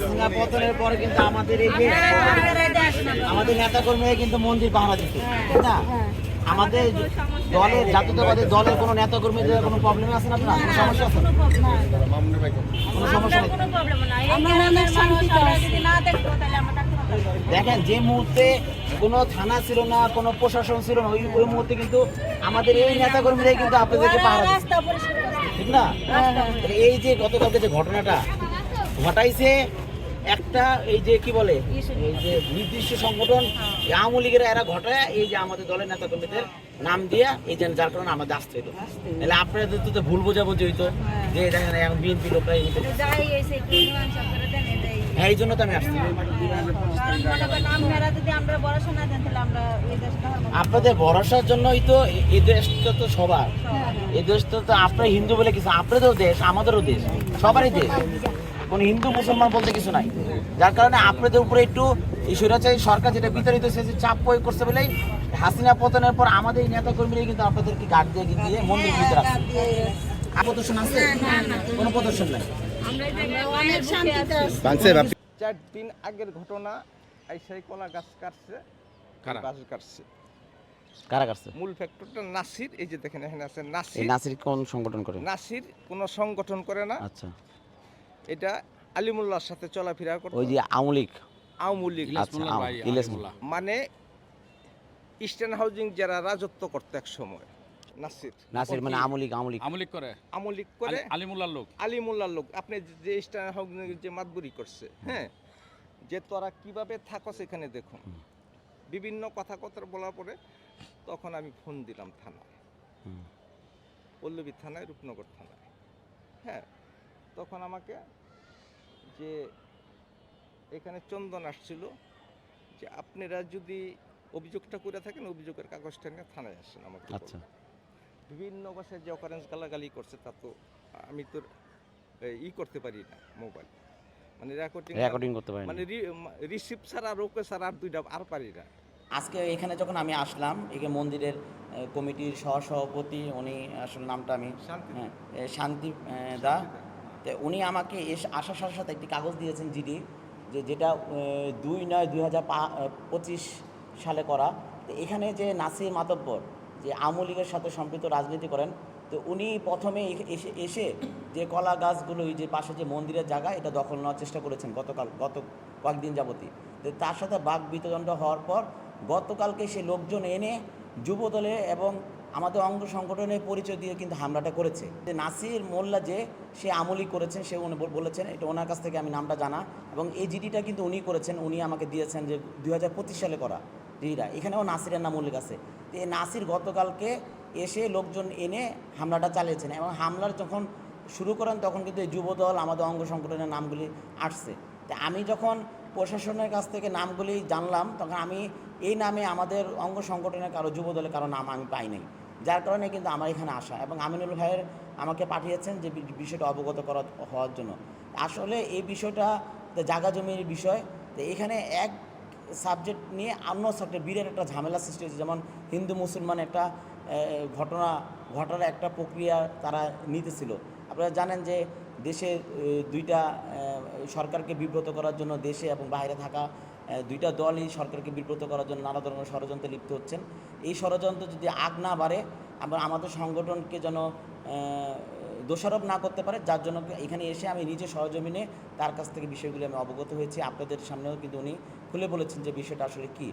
হাসিনা পতনের পরে কিন্তু আমাদের এই যে আমাদের নেতাকর্মীরা কিন্তু মন্দির পাহারা দিত, ঠিক না? আমাদের দলের জাতীয়তাবাদী দলের কোনো নেতাকর্মীদের কোনো প্রবলেম আছে না? আপনার কোনো সমস্যা আছে? কোনো সমস্যা নেই। দেখেন, যে মুহূর্তে কোনো থানা ছিল না, কোনো প্রশাসন ছিল না, ওই মুহূর্তে কিন্তু আমাদের এই নেতাকর্মীরাই কিন্তু আপনাদেরকে পাহারা দিত, ঠিক না? এই যে গতকালকে যে ঘটনাটা ঘটাইছে একটা, এই যে কি বলে, এই যে নির্দিষ্ট সংগঠন আওয়ামী লীগের এরা ঘটায়, এই যে আমাদের দলের নেতা কর্মীদের নাম দিয়া, এই যে যার কারণে আমাদের আসতে হলো। তাহলে আপনাদের তো ভুল বোঝাবুঝি হইতো যে দেখেন এখন বিএনপি লোকরা হ্যাঁ, এই জন্য তো আমি আসছি। আপনাদের ভরসার জন্যই তো এই দেশটা তো সবার, এই দেশটা তো আপনার হিন্দু বলে কিছু, আপনাদেরও দেশ আমাদেরও দেশ, সবারই দেশ, কোন হিন্দু মুসলমান বলতে কিছু নাই। যার কারণে আপনাদের উপরে একটু এই স্বৈরাচারী সরকার যেটা বিতাড়িত হয়েছে চাপ প্রয়োগ করছে বলেই হাসিনা পতনের পর আমাদের এই নেতা কর্মীরা কিন্তু আপনাদেরকে গার্ড দিয়ে দিয়ে মন্দির ভিতরে রাখছে। প্রদর্শন আছে? কোনো প্রদর্শন নাই। 4 দিন আগের ঘটনা, আইসাই কলা গাছ কাটছে, বাঁশ কাটছে। কারা কাটছে? মূল ফ্যাক্টরটা নাসির, এই যে দেখেন এখানে আছে নাসির। এই নাসির কোন সংগঠন করে? নাসির কোন সংগঠন করে না। আচ্ছা, এটা আলিমুল্লাহর সাথে চলাফেরা করতো। ওই যে আওয়ামী লীগ, মানে ইস্টার্ন হাউজিং যারা রাজত্ব করতো এক সময়। নাসির মানে আওয়ামী লীগ করে আলিমুল্লাহর লোক। আপনি যে ইস্টার্ন হাউজিং যে মাতবুরি করছে, হ্যাঁ, যে তোরা কিভাবে থাকস এখানে দেখুন, বিভিন্ন কথা বলার পরে তখন আমি ফোন দিলাম থানায়, পল্লবী থানায়, রূপনগর থানায়। হ্যাঁ, তখন আমাকে যে এখানে চন্দন আসছিল যে আপনারা যদি অভিযোগটা করে থাকেন, অভিযোগের কাগজটা নিয়ে থানায় আসেন আমাকে। আচ্ছা, বিভিন্ন ভাষায় যে অকারেন্স গালাগালি করছে তা তো আমি তো করতে পারি না, মোবাইল মানে রেকর্ডিং করতে পারি, মানে রিসিভ ছাড়া রোকে ছাড়া আর দুইটা আর পারি না। আজকে এখানে যখন আমি আসলাম, এখানে মন্দিরের কমিটির সহসভাপতি, উনি আসলে নামটা আমি শান্তি দা, তো উনি আমাকে আসার সাথে সাথে একটি কাগজ দিয়েছেন জিডি, যেটা 2/9/2025 সালে করা। তো এখানে যে নাসির মাতব্বর যে আওয়ামী লীগের সাথে সম্পৃক্ত রাজনীতি করেন, তো উনি প্রথমে এসে যে কলা গাছগুলো যে পাশে যে মন্দিরের জায়গা, এটা দখল নেওয়ার চেষ্টা করেছেন গত কয়েকদিন যাবতী। তো তার সাথে বাক বিতদণ্ড হওয়ার পর গতকালকে সে লোকজন এনে যুবদলে এবং আমাদের অঙ্গ সংগঠনের পরিচয় দিয়ে কিন্তু হামলাটা করেছে। যে নাসির মোল্লা যে সে আমলি করেছেন, সে উনি বলেছেন, এটা ওনার কাছ থেকে আমি নামটা জানা, এবং এই জিডিটা কিন্তু উনি করেছেন, উনি আমাকে দিয়েছেন যে 2025 সালে করা জিডিটা। এখানেও নাসিরের নাম উল্লেখ আছে। তো এই নাসির গতকালকে এসে লোকজন এনে হামলাটা চালিয়েছেন, এবং হামলার যখন শুরু করেন তখন কিন্তু এই যুবদল আমাদের অঙ্গ সংগঠনের নামগুলি আসছে। তো আমি যখন প্রশাসনের কাছ থেকে নামগুলি জানলাম, তখন আমি এই নামে আমাদের অঙ্গ সংগঠনের কারো যুবদলের কারো নাম আমি পাই নাই, যার কারণে কিন্তু আমার এখানে আসা, এবং আমিনুল ভাইয়ের আমাকে পাঠিয়েছেন যে বিষয়টা অবগত হওয়ার জন্য। আসলে এই বিষয়টা জায়গা জমির বিষয়। তো এখানে এক সাবজেক্ট নিয়ে অন্য সাবজেক্ট বিরাট একটা ঝামেলা সৃষ্টি হয়েছে। যেমন হিন্দু মুসলমান একটা ঘটার একটা প্রক্রিয়া তারা নিতেছিল। আপনারা জানেন যে দেশে দুইটা সরকারকে বিব্রত করার জন্য দেশে এবং বাইরে থাকা দুইটা দলই সরকারকে বিব্রত করার জন্য নানা ধরনের ষড়যন্ত্রে লিপ্ত হচ্ছেন। এই ষড়যন্ত্র যদি আগ না বাড়ে, আমরা আমাদের সংগঠনকে যেন দোষারোপ না করতে পারে, যার জন্য এখানে এসে আমি নিজে সরজমিনে তার কাছ থেকে বিষয়গুলি আমি অবগত হয়েছি। আপনাদের সামনেও কিন্তু উনি খুলে বলেছেন যে বিষয়টা আসলে কী।